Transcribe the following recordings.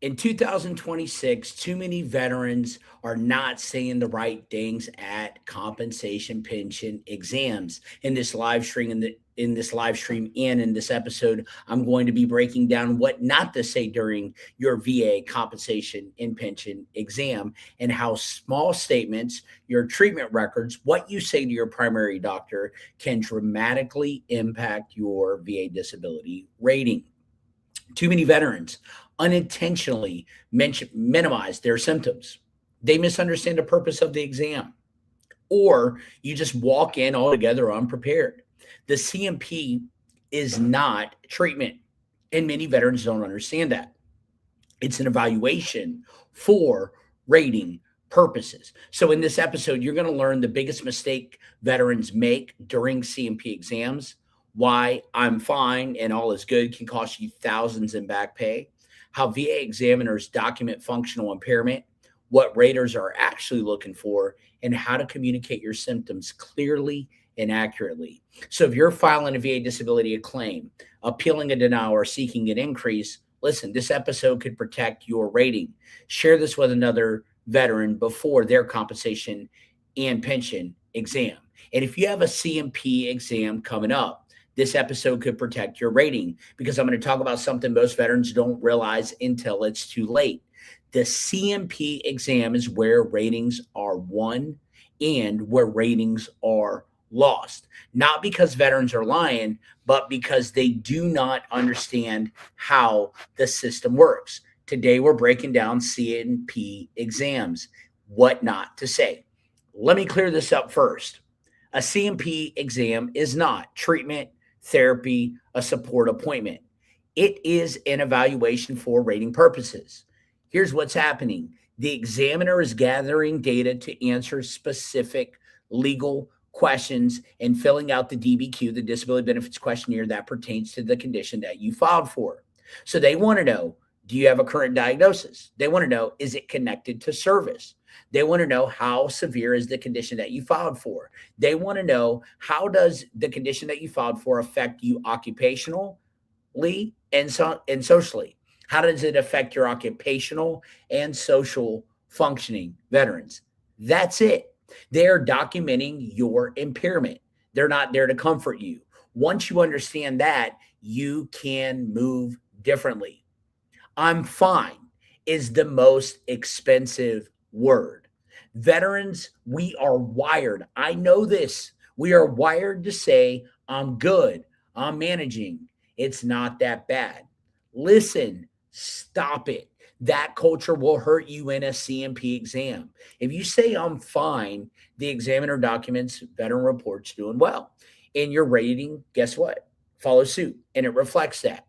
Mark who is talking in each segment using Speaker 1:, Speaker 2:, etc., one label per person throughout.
Speaker 1: In 2026, too many veterans are not saying the right things at compensation pension exams. In this live stream and in this episode, I'm going to be breaking down what not to say during your VA compensation and pension exam, and how small statements, your treatment records, what you say to your primary doctor can dramatically impact your VA disability rating. Too many veterans unintentionally minimize their symptoms. They misunderstand the purpose of the exam, or you just walk in altogether unprepared. The CMP is not treatment, and many veterans don't understand that. It's an evaluation for rating purposes. So, in this episode, you're going to learn the biggest mistake veterans make during CMP exams, why I'm fine and all is good can cost you thousands in back pay, how VA examiners document functional impairment, what raters are actually looking for, and how to communicate your symptoms clearly and accurately. So, if you're filing a VA disability claim, appealing a denial, or seeking an increase, listen, this episode could protect your rating. Share this with another veteran before their compensation and pension exam. And if you have a CMP exam coming up, this episode could protect your rating, because I'm going to talk about something most veterans don't realize until it's too late. The CMP exam is where ratings are won and where ratings are lost. Not because veterans are lying, but because they do not understand how the system works. Today, we're breaking down CMP exams, what not to say. Let me clear this up first. A CMP exam is not treatment, therapy, a support appointment. It is an evaluation for rating purposes. Here's what's happening: the examiner is gathering data to answer specific legal questions and filling out the DBQ, the Disability Benefits Questionnaire, that pertains to the condition that you filed for. So they want to know, do you have a current diagnosis? They want to know, is it connected to service? They want to know, how severe is the condition that you filed for? They want to know, how does the condition that you filed for affect you occupationally and socially? How does it affect your occupational and social functioning, veterans? That's it. They're documenting your impairment. They're not there to comfort you. Once you understand that, you can move differently. I'm fine is the most expensive word. Veterans, we are wired. I know this. We are wired to say, I'm good, I'm managing, it's not that bad. Listen, stop it. That culture will hurt you in a CMP exam. If you say, I'm fine, the examiner documents veteran reports doing well. And your rating, guess what? Follow suit. And it reflects that.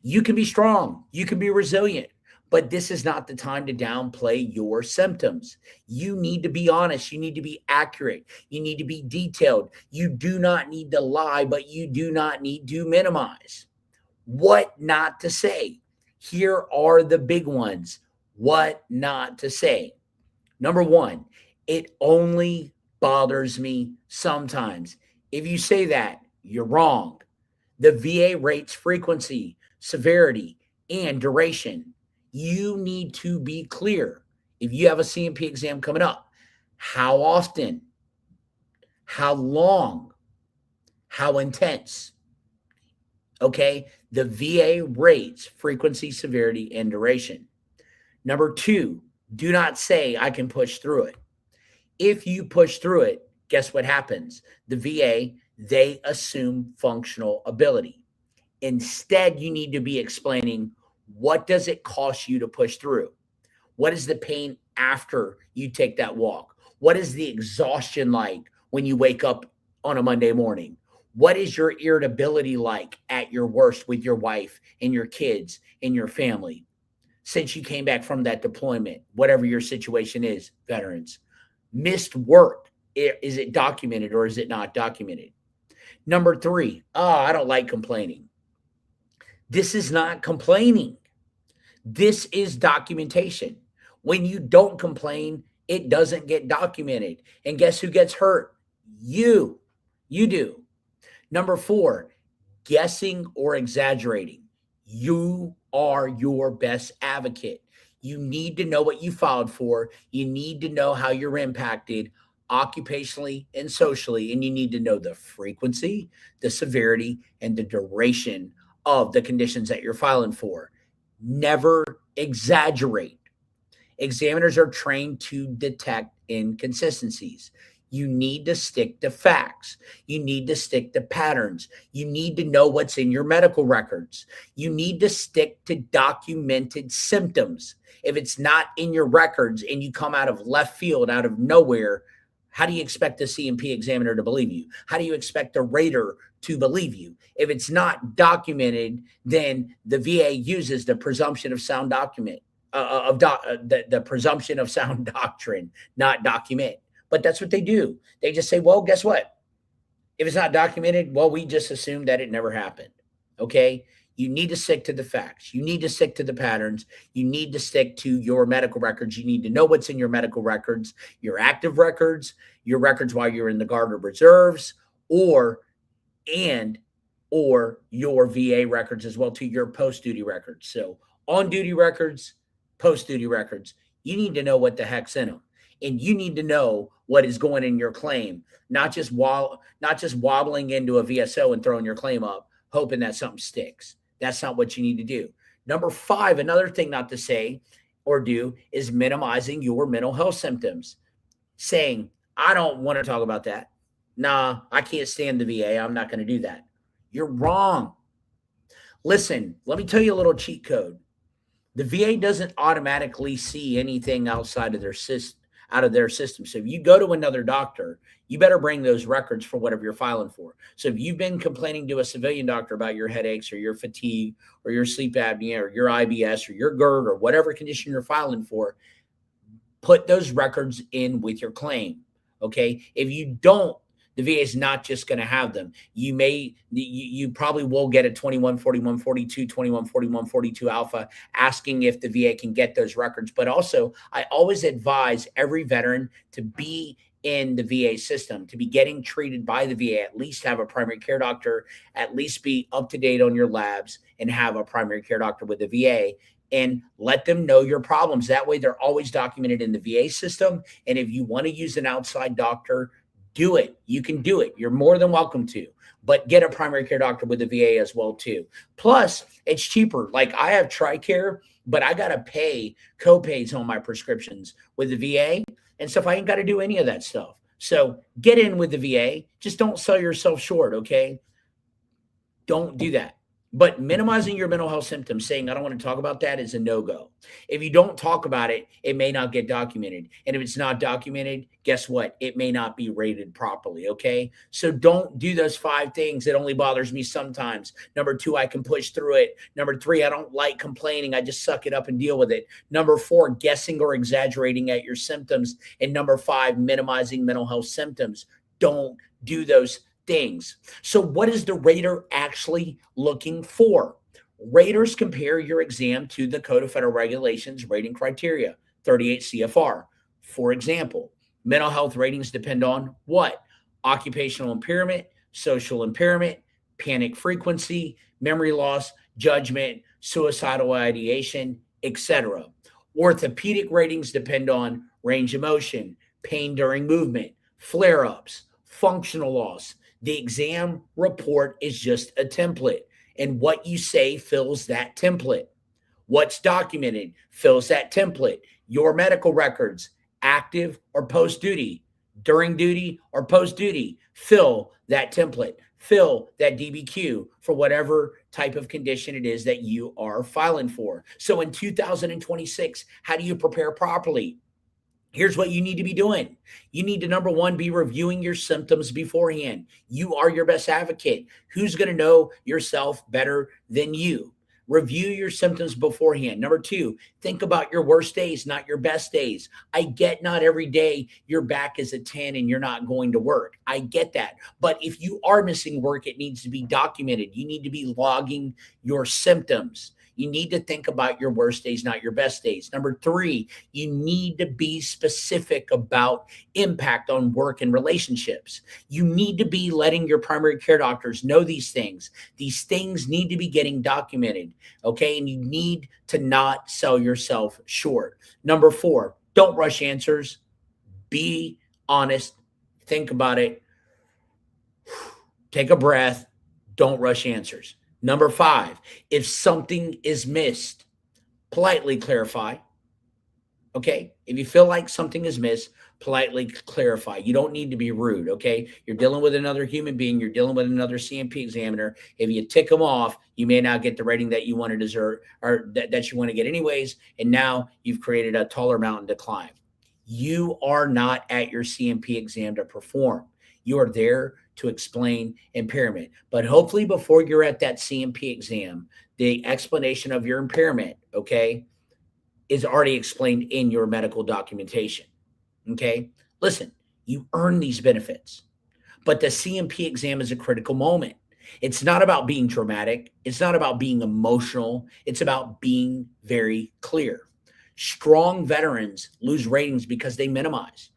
Speaker 1: You can be strong, you can be resilient, but this is not the time to downplay your symptoms. You need to be honest. You need to be accurate. You need to be detailed. You do not need to lie, but you do not need to minimize. What not to say? Here are the big ones. What not to say. Number one, it only bothers me sometimes. If you say that, you're wrong. The VA rates frequency, severity, and duration. You need to be clear. If you have a CMP exam coming up, how often, how long, how intense. Okay, the VA rates frequency, severity, and duration. Number two, do not say I can push through it. If you push through it, guess what happens? The VA, they assume functional ability. Instead, you need to be explaining, what does it cost you to push through? What is the pain after you take that walk? What is the exhaustion like when you wake up on a Monday morning? What is your irritability like at your worst with your wife and your kids and your family since you came back from that deployment, whatever your situation is, veterans? Missed work, is it documented or is it not documented? Number three, I don't like complaining. This is not complaining. This is documentation. When you don't complain, it doesn't get documented. And guess who gets hurt? You. You do. Number four, guessing or exaggerating. You are your best advocate. You need to know what you filed for. You need to know how you're impacted occupationally and socially, and you need to know the frequency, the severity, and the duration of the conditions that you're filing for. Never exaggerate. Examiners are trained to detect inconsistencies. You need to stick to facts. You need to stick to patterns. You need to know what's in your medical records. You need to stick to documented symptoms. If it's not in your records and you come out of left field, out of nowhere, how do you expect the C&P examiner to believe you? How do you expect a rater to believe you? If it's not documented, then the VA uses the presumption of sound document the presumption of sound doctrine, not document. But that's what they do. They just say, well, guess what? If it's not documented, well, we just assume that it never happened. Okay. You need to stick to the facts. You need to stick to the patterns. You need to stick to your medical records. You need to know what's in your medical records, your active records, your records while you're in the Guard or Reserves, or and or your VA records as well, to your post-duty records. So on-duty records, post-duty records, you need to know what the heck's in them. And you need to know what is going in your claim, not just wobbling into a VSO and throwing your claim up, hoping that something sticks. That's not what you need to do. Number 5, another thing not to say or do is minimizing your mental health symptoms. Saying, I don't want to talk about that. Nah, I can't stand the VA. I'm not going to do that. You're wrong. Listen, let me tell you a little cheat code. The VA doesn't automatically see anything outside of their system. So if you go to another doctor, you better bring those records for whatever you're filing for. So if you've been complaining to a civilian doctor about your headaches or your fatigue or your sleep apnea or your IBS or your GERD or whatever condition you're filing for, put those records in with your claim. Okay. If you don't, the VA is not just going to have them. You probably will get a 214142, 214142 alpha asking if the VA can get those records. But also, I always advise every veteran to be in the VA system, to be getting treated by the VA, at least have a primary care doctor, at least be up to date on your labs and have a primary care doctor with the VA, and let them know your problems. That way they're always documented in the VA system. And if you want to use an outside doctor, do it. You can do it. You're more than welcome to, but get a primary care doctor with the VA as well too. Plus, it's cheaper. Like I have TRICARE, but I got to pay co-pays on my prescriptions with the VA and stuff. I ain't got to do any of that stuff. So get in with the VA. Just don't sell yourself short, okay? Don't do that. But minimizing your mental health symptoms, saying I don't want to talk about that, is a no-go. If you don't talk about it, it may not get documented. And if it's not documented, guess what? It may not be rated properly, okay? So don't do those 5 things. It only bothers me sometimes. Number 2, I can push through it. Number 3, I don't like complaining. I just suck it up and deal with it. Number 4, guessing or exaggerating at your symptoms. And number 5, minimizing mental health symptoms. Don't do those things. So what is the rater actually looking for? Raters compare your exam to the Code of Federal Regulations rating criteria, 38 CFR. For example, mental health ratings depend on what? Occupational impairment, social impairment, panic frequency, memory loss, judgment, suicidal ideation, etc. Orthopedic ratings depend on range of motion, pain during movement, flare-ups, functional loss. The exam report is just a template, and what you say fills that template. What's documented fills that template. Your medical records, active or post-duty, during duty or post-duty, fill that template. Fill that DBQ for whatever type of condition it is that you are filing for. So in 2026, how do you prepare properly? Here's what you need to be doing. You need to, number 1, be reviewing your symptoms beforehand. You are your best advocate. Who's going to know yourself better than you? Review your symptoms beforehand. Number 2, think about your worst days, not your best days. I get not every day your back is a 10 and you're not going to work. I get that. But if you are missing work, it needs to be documented. You need to be logging your symptoms. You need to think about your worst days, not your best days. Number three, you need to be specific about impact on work and relationships. You need to be letting your primary care doctors know these things. These things need to be getting documented, okay? And you need to not sell yourself short. Number four, don't rush answers. Be honest. Think about it. Take a breath. Don't rush answers. Number five, if something is missed, politely clarify. Okay. If you feel like something is missed, politely clarify. You don't need to be rude. Okay. You're dealing with another human being. You're dealing with another CMP examiner. If you tick them off, you may not get the rating that you want to deserve or that you want to get anyways. And now you've created a taller mountain to climb. You are not at your CMP exam to perform. You are there to explain impairment. But hopefully, before you're at that CMP exam, the explanation of your impairment, okay, is already explained in your medical documentation. Okay. Listen, you earn these benefits, but the CMP exam is a critical moment. It's not about being dramatic. It's not about being emotional. It's about being very clear. Strong veterans lose ratings because they minimize,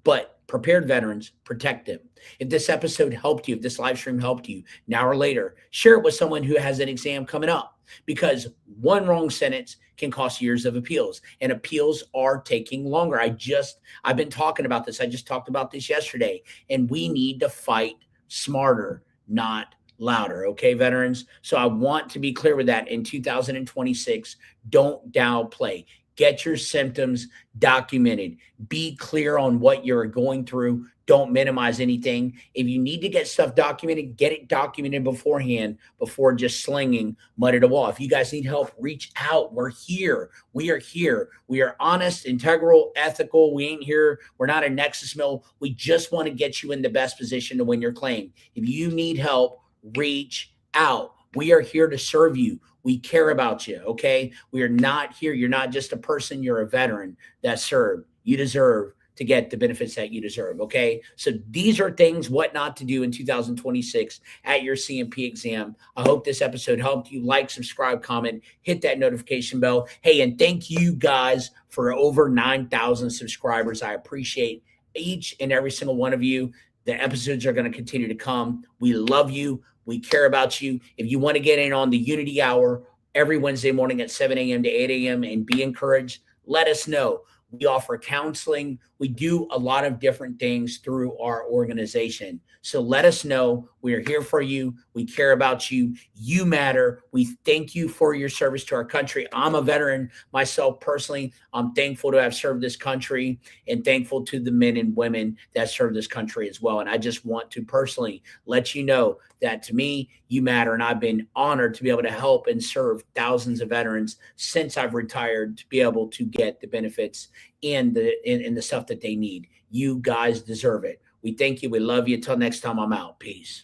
Speaker 1: but prepared veterans protect them. If this episode helped you, if this live stream helped you, now or later, share it with someone who has an exam coming up, because one wrong sentence can cost years of appeals, and appeals are taking longer. I've been talking about this. I just talked about this yesterday, and we need to fight smarter, not louder. Okay, veterans. So I want to be clear with that. In 2026, don't downplay. Get your symptoms documented. Be clear on what you're going through. Don't minimize anything. If you need to get stuff documented, get it documented beforehand before just slinging mud at a wall. If you guys need help, reach out. We're here. We are here. We are honest, integral, ethical. We ain't here. We're not a Nexus mill. We just want to get you in the best position to win your claim. If you need help, reach out. We are here to serve you. We care about you, okay? We are not here. You're not just a person. You're a veteran that served. You deserve to get the benefits that you deserve, okay? So these are things, what not to do in 2026 at your CMP exam. I hope this episode helped you. Like, subscribe, comment, hit that notification bell. Hey, and thank you guys for over 9,000 subscribers. I appreciate each and every single one of you. The episodes are going to continue to come. We love you. We care about you. If you want to get in on the Unity Hour every Wednesday morning at 7 a.m. to 8 a.m. and be encouraged, let us know. We offer counseling. We do a lot of different things through our organization. So let us know. We are here for you. We care about you. You matter. We thank you for your service to our country. I'm a veteran myself personally. I'm thankful to have served this country and thankful to the men and women that serve this country as well. And I just want to personally let you know that to me, you matter. And I've been honored to be able to help and serve thousands of veterans since I've retired to be able to get the benefits and the stuff that they need. You guys deserve it. We thank you. We love you. Until next time, I'm out. Peace.